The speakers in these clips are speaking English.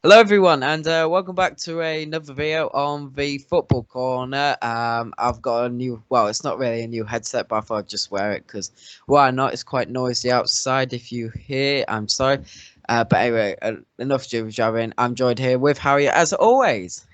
Hello everyone, and welcome back to another video on the Football Corner. I've got a new, well, it's not really a new headset, but I thought I'd just wear it because why not? It's quite noisy outside. If you hear, I'm sorry. But anyway, enough jabbering. I'm joined here with Harry as always.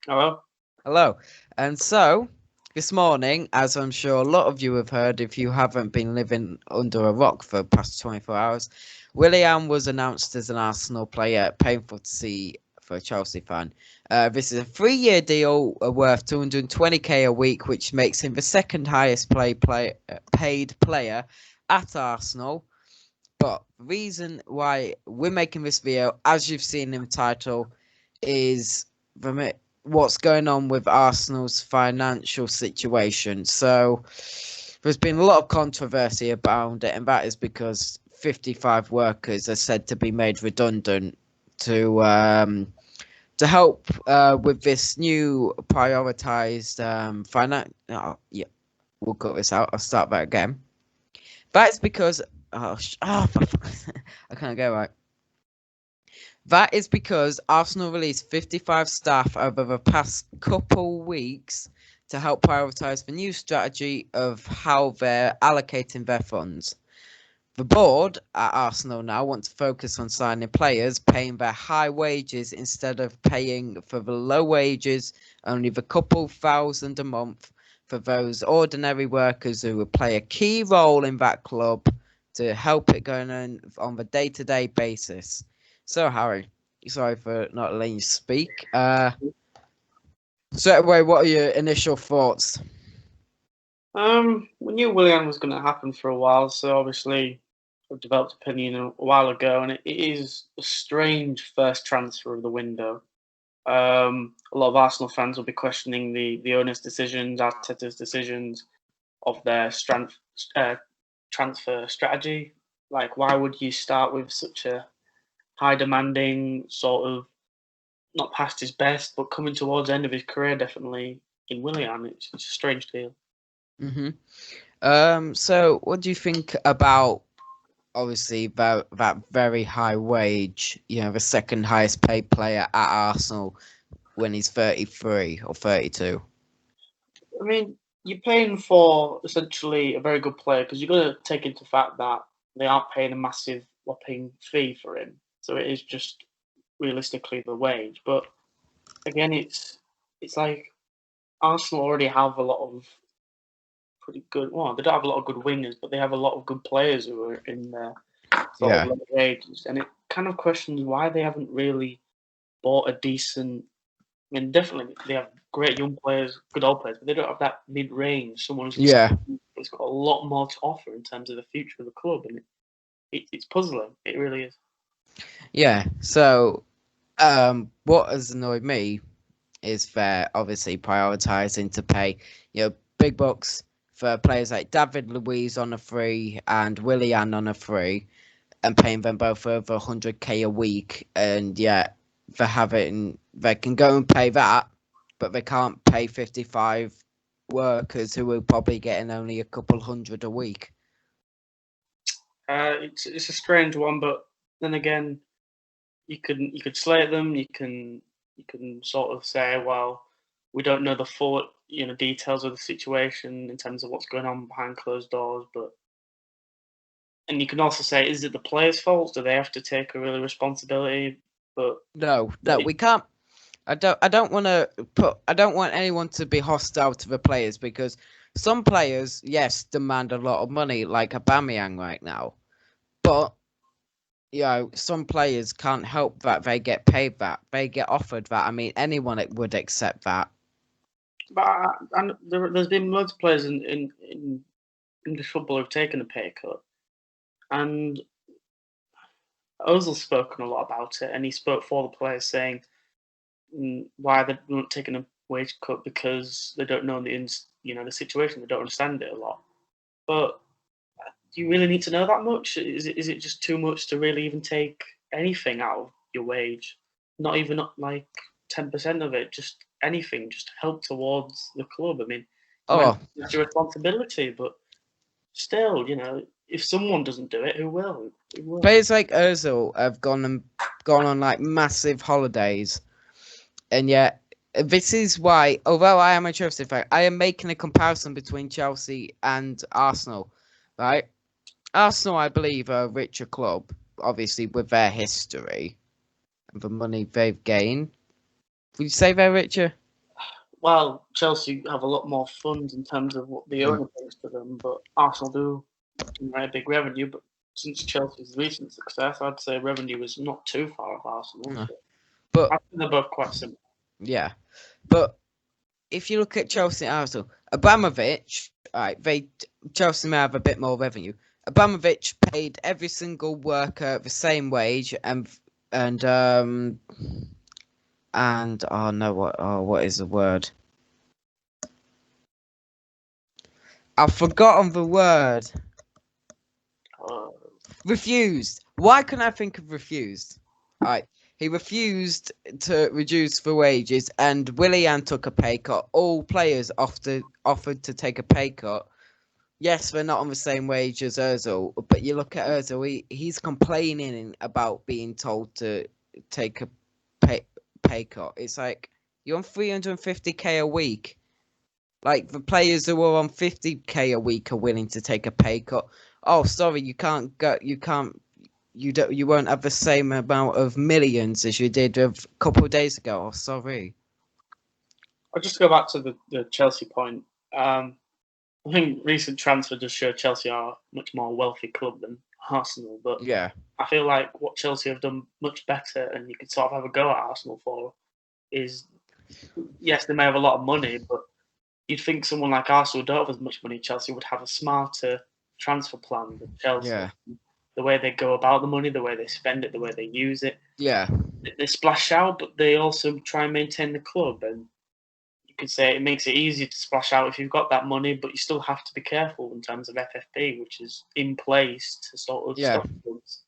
Hello. Hello. And so, this morning, as I'm sure a lot of you have heard, if you haven't been living under a rock for the past 24 hours, Willian was announced as an Arsenal player. Painful to see for a Chelsea fan. This is a 3-year deal worth 220k a week, which makes him the second highest paid player at Arsenal. But the reason why we're making this video, as you've seen in the title, is what's going on with Arsenal's financial situation. So there's been a lot of controversy about it, and that is because 55 workers are said to be made redundant to help with this new prioritized finance. Oh, yeah, we'll cut this out. I'll start that again. That's because I can't go right. That is because Arsenal released 55 staff over the past couple weeks to help prioritise the new strategy of how they're allocating their funds. The board at Arsenal now want to focus on signing players, paying their high wages instead of paying for the low wages, only the couple thousand a month for those ordinary workers who will play a key role in that club to help it going on the day-to-day basis. So, Harry, sorry for not letting you speak. Straight away, what are your initial thoughts? We knew Willian was going to happen for a while, so obviously I've developed opinion a while ago, and it is a strange first transfer of the window. A lot of Arsenal fans will be questioning the owner's decisions, Arteta's decisions of their transfer strategy. Like, why would you start with such a high demanding sort of not past his best, but coming towards the end of his career, definitely in Willian? It's a strange deal. So what do you think about obviously that very high wage, the second highest paid player at Arsenal when he's 33 or 32? I mean, you're paying for essentially a very good player because you've got to take into fact that they aren't paying a massive whopping fee for him. So it is just realistically the wage. But again, it's like Arsenal already have a lot of pretty good. Well, they don't have a lot of good wingers, but they have a lot of good players who are in their sort Yeah. of lower ages, and it kind of questions why they haven't really bought a decent. I mean, definitely they have great young players, good old players, but they don't have that mid range. Someone Yeah. who's got a lot more to offer in terms of the future of the club, and it's puzzling. It really is. Yeah. So, what has annoyed me is they're obviously prioritising to pay, big bucks for players like David Luiz on a free and Willian on a free, and paying them both over 100k a week, and yet they can go and pay that, but they can't pay 55 workers who are probably getting only a couple hundred a week. It's a strange one, but then again, you could slate them. You can sort of say, well, we don't know the full details of the situation in terms of what's going on behind closed doors, but and you can also say, is it the players' fault? Do they have to take a real responsibility? But No, it, we can't. I don't want anyone to be hostile to the players, because some players, yes, demand a lot of money, like Aubameyang right now, but some players can't help that they get paid that, they get offered that. I mean, anyone would accept that. and there's been loads of players in English football who've taken a pay cut, and Ozil's spoken a lot about it, and he spoke for the players, saying why they're not taking a wage cut because they don't know the situation, they don't understand it a lot. But do you really need to know that much? Is it just too much to really even take anything out of your wage? Not even like 10% of it, just anything, just help towards the club. I mean, you might Oh, not it's your responsibility, but still, if someone doesn't do it, who will? Who will? players like Ozil have gone on like massive holidays, and yet this is why, although I am a Chelsea fan, I am making a comparison between Chelsea and Arsenal, right? Arsenal, I believe, are a richer club, obviously with their history and the money they've gained. Would you say they're richer? Well, Chelsea have a lot more funds in terms of what the owner brings to them, but Arsenal do generate a big revenue. But since Chelsea's recent success, I'd say revenue is not too far off Arsenal. No. So But I think they're both quite similar. yeah, but if you look at Chelsea and Arsenal, Abramovich, right? Chelsea may have a bit more revenue. Abramovich paid every single worker the same wage, and oh no, what is the word? I've forgotten the word. Refused. Why couldn't I think of refused? Right. He refused to reduce the wages, and Willian took a pay cut. All players offered to take a pay cut. Yes, they're not on the same wage as Ozil, but you look at Ozil, he's complaining about being told to take a pay cut. It's like, you're on 350k a week. Like, the players who are on 50k a week are willing to take a pay cut. Oh, sorry, you won't have the same amount of millions as you did a couple of days ago. Oh, sorry. I'll just go back to the Chelsea point. I think recent transfer just show Chelsea are a much more wealthy club than Arsenal, but Yeah, I feel like what Chelsea have done much better, and you could sort of have a go at Arsenal for, is yes, they may have a lot of money, but you'd think someone like Arsenal don't have as much money. Chelsea would have a smarter transfer plan than Chelsea. yeah, The way they go about the money, the way they spend it, the way they use it. yeah, They splash out, but they also try and maintain the club. And you could say it makes it easier to splash out if you've got that money, but you still have to be careful in terms of FFP, which is in place to sort of stop clubs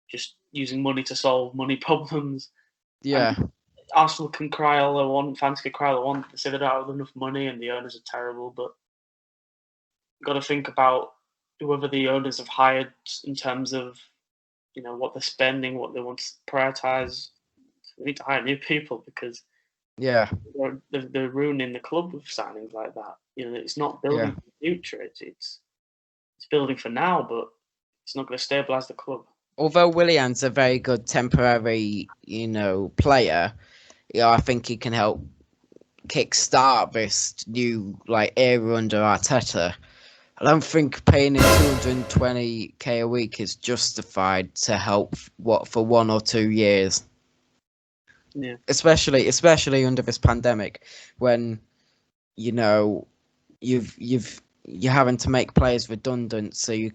just using money to solve money problems. yeah. And Arsenal can cry all they want, fans can cry all they want. They say they don't have enough money and the owners are terrible, but you've got to think about whoever the owners have hired in terms of what they're spending, what they want to prioritize. They need to hire new people because Yeah, they're ruining the club with signings like that. It's not building for the future. It's building for now, but it's not going to stabilize the club. although Willian's a very good temporary, player, I think he can help kickstart this new era under Arteta. I don't think paying him 220k a week is justified to help for 1 or 2 years. Yeah. Especially under this pandemic, when you're having to make players redundant, so you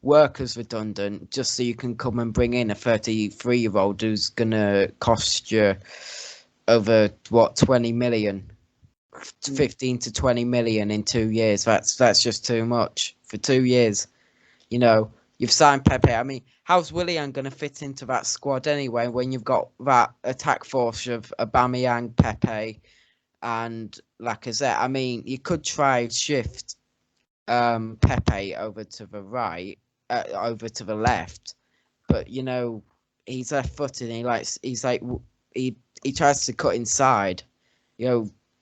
workers redundant, just so you can come and bring in a 33-year-old who's gonna cost you over 20 million, 15 to 20 million in 2 years. That's just too much for 2 years. You've signed Pepe. I mean, how's Willian going to fit into that squad anyway when you've got that attack force of Aubameyang, Pepe, and Lacazette? I mean, you could try shift Pepe over to the right, over to the left, but he's left-footed and he tries to cut inside.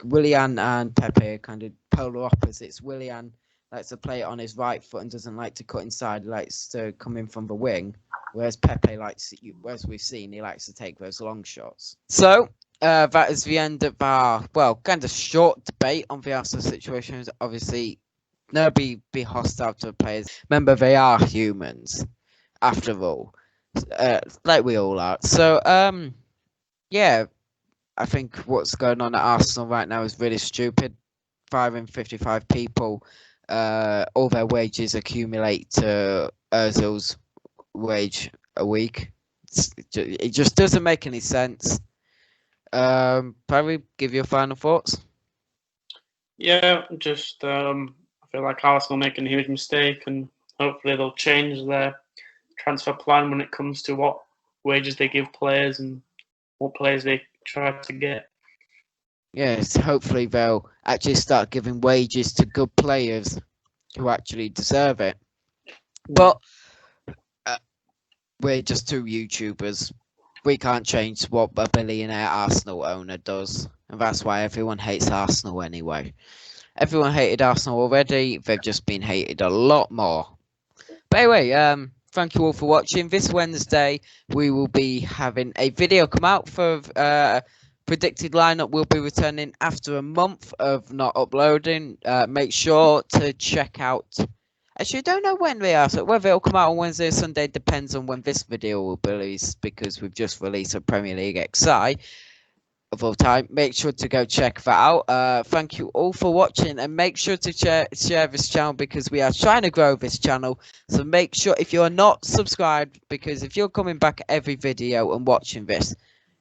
Willian and Pepe are kind of polar opposites. Willian likes to play it on his right foot and doesn't like to cut inside. He likes to come in from the wing, whereas Pepe as we've seen, he likes to take those long shots. So that is the end of our kind of short debate on the Arsenal situation. Obviously, never be hostile to the players. Remember, they are humans, after all, like we all are. So yeah. I think what's going on at Arsenal right now is really stupid. 555 people, all their wages accumulate to Ozil's wage a week. It just doesn't make any sense. Probably give your final thoughts. Yeah, just I feel like Arsenal making a huge mistake, and hopefully they'll change their transfer plan when it comes to what wages they give players and what players they try to get. Yes, hopefully they'll actually start giving wages to good players who actually deserve it. But we're just two YouTubers we can't change what a billionaire Arsenal owner does, and that's why everyone hates Arsenal anyway. Everyone hated Arsenal already. They've just been hated a lot more. But anyway, thank you all for watching. This Wednesday, we will be having a video come out for predicted lineup. Will be returning after a month of not uploading. Make sure to check out. Actually, I don't know when they are. So whether it'll come out on Wednesday or Sunday depends on when this video will be released, because we've just released a Premier League XI of all time. Make sure to go check that out. Thank you all for watching, and make sure to share this channel, because we are trying to grow this channel. So make sure, if you're not subscribed, because if you're coming back every video and watching this,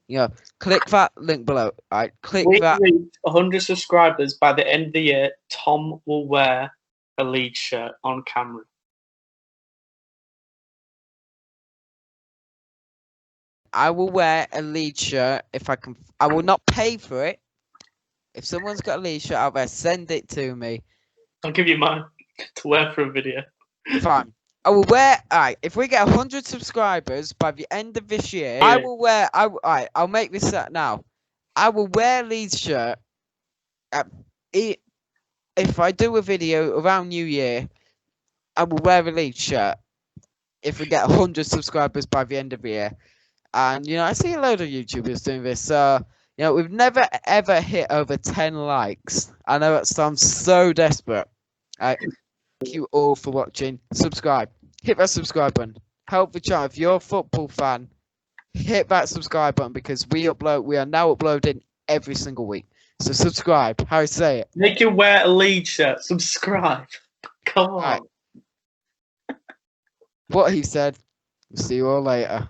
you know, click that link below. Alright, click that. We reach 100 subscribers by the end of the year. Tom will wear a Leeds shirt on camera. I will wear a Leeds shirt if I can. I will not pay for it. If someone's got a Leeds shirt out there, send it to me. I'll give you mine to wear for a video. Fine. I will wear. Alright, if we get 100 subscribers by the end of this year, I will wear. Alright, I'll make this up now. I will wear a Leeds shirt. If I do a video around New Year, I will wear a Leeds shirt. If we get 100 subscribers by the end of the year. And, you know, I see a load of YouTubers doing this. You know, we've never, ever hit over 10 likes. I know that sounds so desperate. Thank you all for watching. Subscribe. Hit that subscribe button. Help the channel. If you're a football fan, hit that subscribe button, because we are now uploading every single week. So subscribe. How I say it. Make you wear a Leeds shirt. Subscribe. Come on. Right. What he said. See you all later.